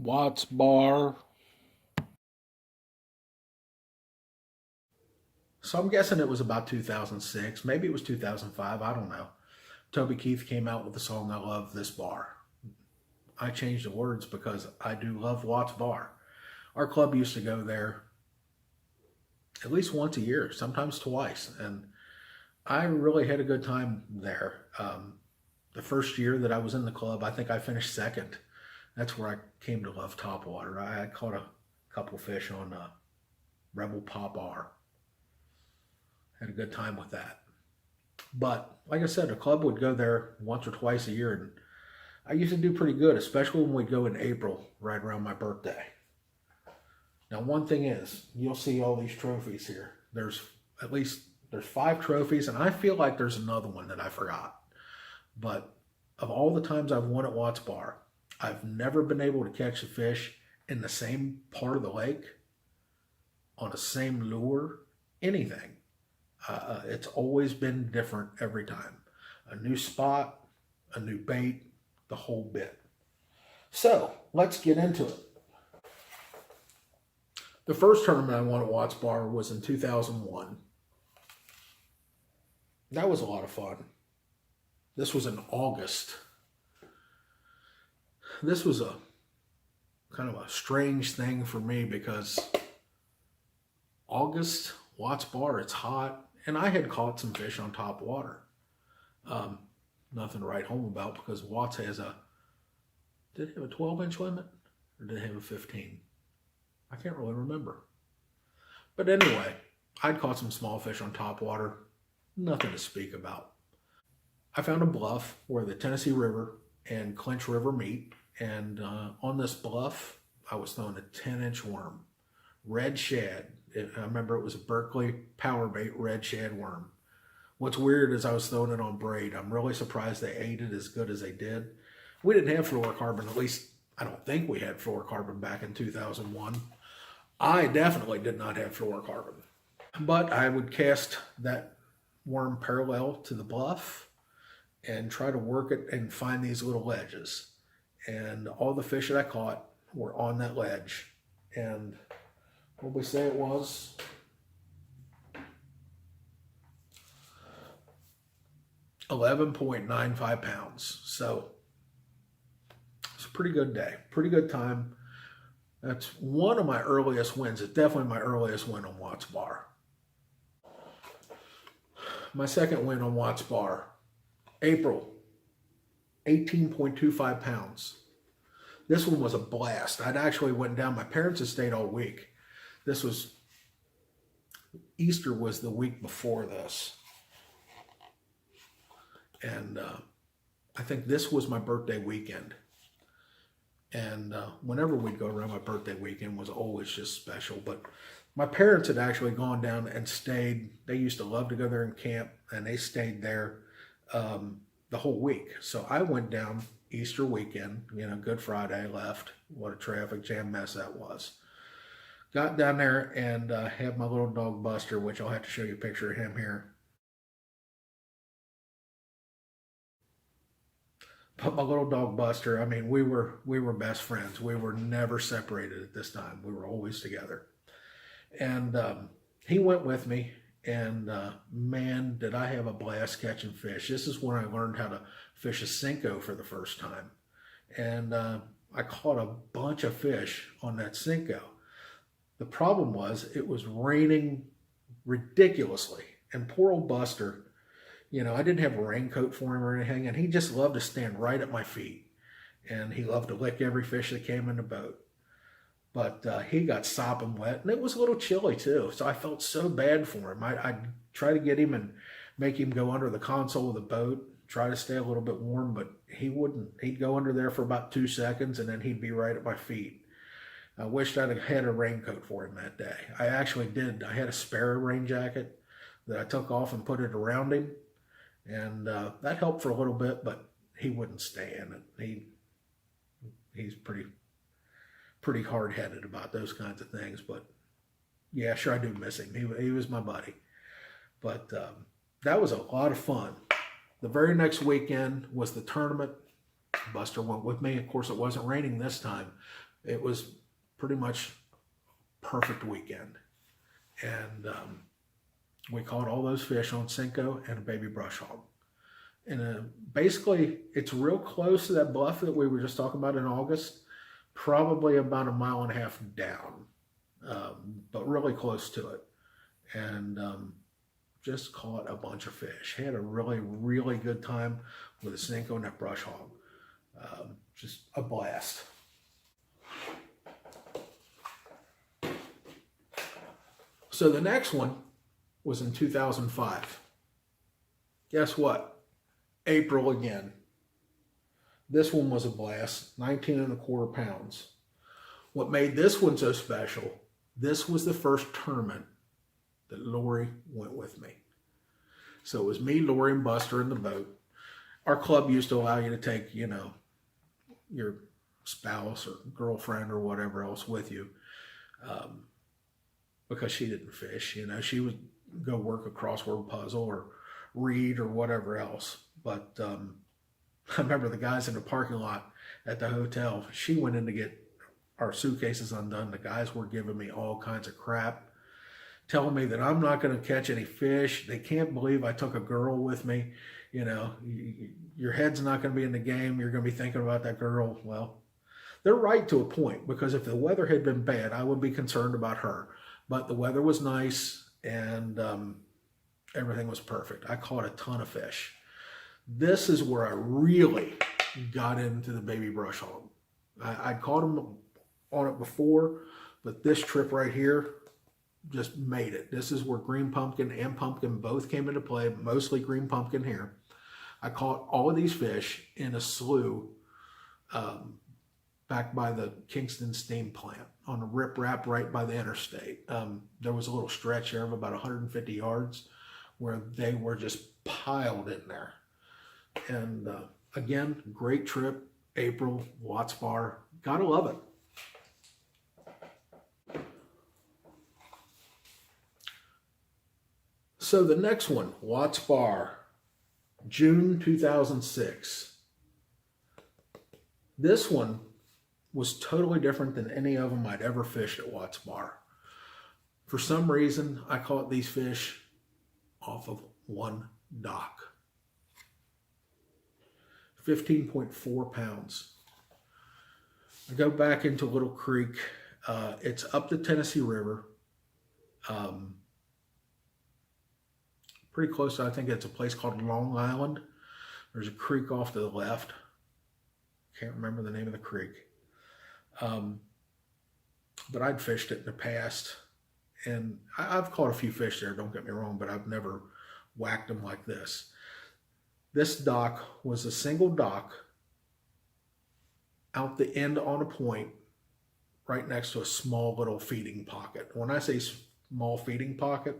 Watts Bar. So I'm guessing it was about 2006. Maybe it was 2005. I don't know. Toby Keith came out with the song I Love This Bar. I changed the words because I do love Watts Bar. Our club used to go there at least once a year, sometimes twice. And I really had a good time there. The first year that I was in the club, I think I finished second. That's where I came to love topwater. I had caught a couple fish on Rebel Pop R. Had a good time with that. But like I said, the club would go there once or twice a year, and I used to do pretty good, especially when we'd go in April, right around my birthday. Now, one thing is, you'll see all these trophies here. There's 5 trophies, and I feel like there's another one that I forgot. But of all the times I've won at Watts Bar, I've never been able to catch a fish in the same part of the lake, on the same lure, anything. It's always been different every time. A new spot, a new bait, the whole bit. So let's get into it. The first tournament I won at Watts Bar was in 2001. That was a lot of fun. This was in August. This was a kind of a strange thing for me because August, Watts Bar, it's hot, and I had caught some fish on top water. Nothing to write home about because Watts has did it have a 12-inch limit or did it have a 15? I can't really remember. But anyway, I'd caught some small fish on top water, nothing to speak about. I found a bluff where the Tennessee River and Clinch River meet, and on this bluff, I was throwing a 10-inch worm, red shad. I remember it was a Berkley power bait red shad worm. What's weird is I was throwing it on braid. I'm really surprised they ate it as good as they did. We didn't have fluorocarbon, at least I don't think we had fluorocarbon back in 2001. I definitely did not have fluorocarbon. But I would cast that worm parallel to the bluff and try to work it and find these little ledges. And all the fish that I caught were on that ledge. And what we say it was? 11.95 pounds. So it's a pretty good day, pretty good time. That's one of my earliest wins. It's definitely my earliest win on Watts Bar. My second win on Watts Bar, April, 18.25 pounds. This one was a blast. I'd actually went down. My parents had stayed all week. Easter was the week before this. And I think this was my birthday weekend. And whenever we'd go around, my birthday weekend was always just special. But my parents had actually gone down and stayed. They used to love to go there and camp, and they stayed there the whole week. So I went down Easter weekend, Good Friday, left. What a traffic jam mess that was. Got down there and had my little dog Buster, which I'll have to show you a picture of him here. But my little dog Buster, I mean, we were best friends. We were never separated at this time. We were always together. And he went with me, and man, did I have a blast catching fish. This is when I learned how to fish a Senko for the first time. And I caught a bunch of fish on that Senko. The problem was it was raining ridiculously. And poor old Buster, I didn't have a raincoat for him or anything, and he just loved to stand right at my feet. And he loved to lick every fish that came in the boat. But he got sopping wet, and it was a little chilly too. So I felt so bad for him. I'd try to get him and make him go under the console of the boat, try to stay a little bit warm, but he wouldn't. He'd go under there for about 2 seconds, and then he'd be right at my feet. I wished I'd have had a raincoat for him that day. I actually did. I had a spare rain jacket that I took off and put it around him. And that helped for a little bit, but he wouldn't stay in it. He's pretty hard-headed about those kinds of things. But yeah, sure, I do miss him. He was my buddy. But that was a lot of fun. The very next weekend was the tournament. Buster went with me. Of course, it wasn't raining this time. It was pretty much perfect weekend. And we caught all those fish on Senko and a baby brush hog. And basically, it's real close to that bluff that we were just talking about in August, probably about a mile and a half down, but really close to it. And just caught a bunch of fish. Had a really, really good time with a Senko and that brush hog. Just a blast. So the next one was in 2005. Guess what? April again. This one was a blast, 19¼ pounds. What made this one so special, this was the first tournament that Lori went with me. So it was me, Lori, and Buster in the boat. Our club used to allow you to take, you know, your spouse or girlfriend or whatever else with you. Because she didn't fish, you know, she would go work a crossword puzzle or read or whatever else. But I remember the guys in the parking lot at the hotel, she went in to get our suitcases undone. The guys were giving me all kinds of crap, telling me that I'm not going to catch any fish. They can't believe I took a girl with me. You know, your head's not going to be in the game. You're going to be thinking about that girl. Well, they're right to a point, because if the weather had been bad, I would be concerned about her. But the weather was nice, and everything was perfect. I caught a ton of fish. This is where I really got into the baby brush hog. I'd caught them on it before, but this trip right here just made it. This is where green pumpkin and pumpkin both came into play, mostly green pumpkin here. I caught all of these fish in a slough back by the Kingston steam plant on a riprap right by the interstate. There was a little stretch there of about 150 yards where they were just piled in there. And again, great trip, April, Watts Bar. Gotta love it. So the next one, Watts Bar, June 2006. This one was totally different than any of them I'd ever fished at Watts Bar. For some reason, I caught these fish off of one dock. 15.4 pounds. I go back into Little Creek. It's up the Tennessee River. Pretty close to, I think it's a place called Long Island. There's a creek off to the left. Can't remember the name of the creek. But I'd fished it in the past, and I've caught a few fish there, don't get me wrong, but I've never whacked them like this. This dock was a single dock out the end on a point right next to a small little feeding pocket. When I say small feeding pocket,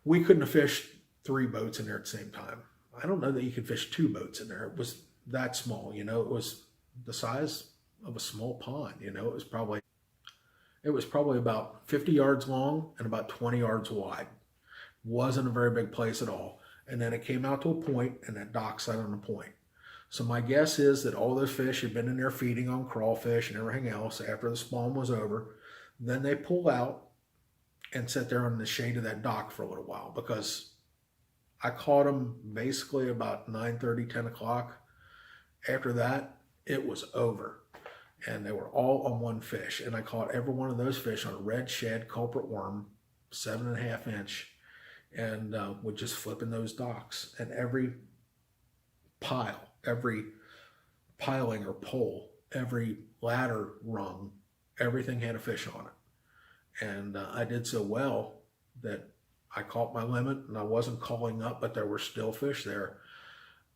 we couldn't have fished 3 boats in there at the same time. I don't know that you could fish 2 boats in there. It was that small, you know. It was the size of a small pond, you know. It was probably about 50 yards long and about 20 yards wide. Wasn't a very big place at all. And then it came out to a point, and that dock sat on a point. So my guess is that all those fish had been in there feeding on crawfish and everything else after the spawn was over. Then they pull out and sit there in the shade of that dock for a little while, because I caught them basically about 9:30, 10 o'clock. After that, it was over. And they were all on one fish. And I caught every one of those fish on a red shad culprit worm, 7.5 inch. And would just flip in those docks. And every pile, every piling or pole, every ladder rung, everything had a fish on it. And I did so well that I caught my limit, and I wasn't calling up, but there were still fish there.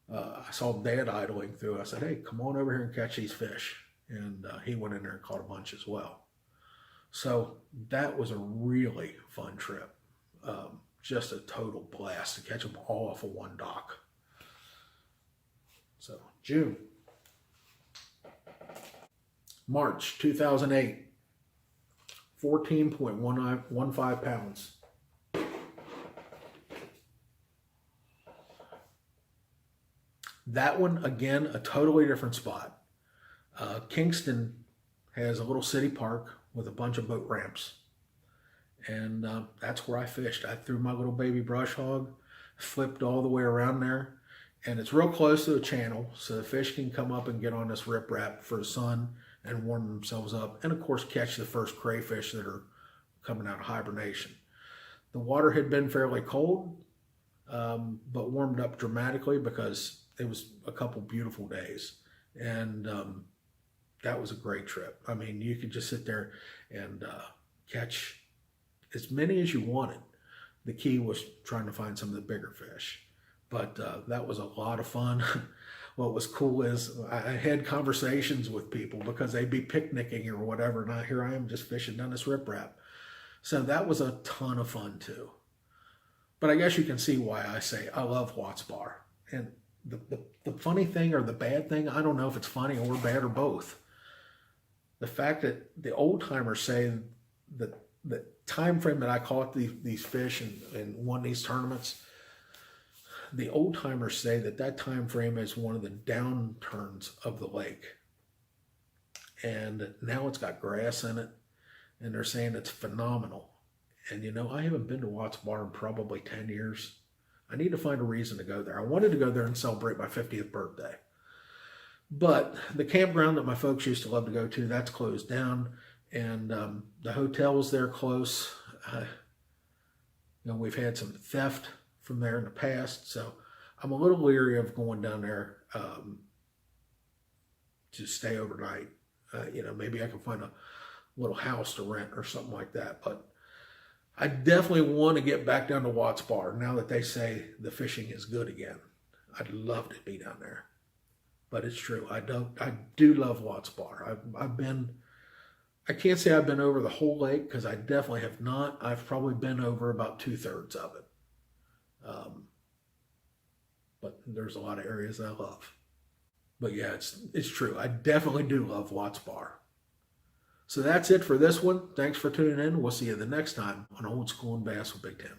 I saw Dad idling through. I said, "Hey, come on over here and catch these fish." And he went in there and caught a bunch as well. So that was a really fun trip. Just a total blast to catch them all off of one dock. So June. March 2008, 14.15 pounds. That one, again, a totally different spot. Kingston has a little city park with a bunch of boat ramps. And that's where I fished. I threw my little baby brush hog, flipped all the way around there, and it's real close to the channel, so the fish can come up and get on this riprap for the sun and warm themselves up, and of course catch the first crayfish that are coming out of hibernation. The water had been fairly cold, but warmed up dramatically because it was a couple beautiful days, and that was a great trip. I mean, you could just sit there and catch as many as you wanted. The key was trying to find some of the bigger fish, but that was a lot of fun. What was cool is I had conversations with people because they'd be picnicking or whatever, and here I am just fishing down this riprap. So that was a ton of fun too. But I guess you can see why I say I love Watts Bar. And the funny thing or the bad thing, I don't know if it's funny or bad or both. The fact that the old timers say that the time frame that I caught these fish and won these tournaments, the old timers say that time frame is one of the downturns of the lake. And now it's got grass in it, and they're saying it's phenomenal. And you know, I haven't been to Watts Bar in probably 10 years. I need to find a reason to go there. I wanted to go there and celebrate my 50th birthday. But the campground that my folks used to love to go to, that's closed down. And the hotels there close. You know, we've had some theft from there in the past. So I'm a little leery of going down there to stay overnight. You know, maybe I can find a little house to rent or something like that. But I definitely want to get back down to Watts Bar now that they say the fishing is good again. I'd love to be down there. But it's true. I do love Watts Bar. I can't say I've been over the whole lake because I definitely have not. I've probably been over about 2/3 of it. But there's a lot of areas I love. But yeah, it's true. I definitely do love Watts Bar. So that's it for this one. Thanks for tuning in. We'll see you the next time on Old School and Bass with Big Tim.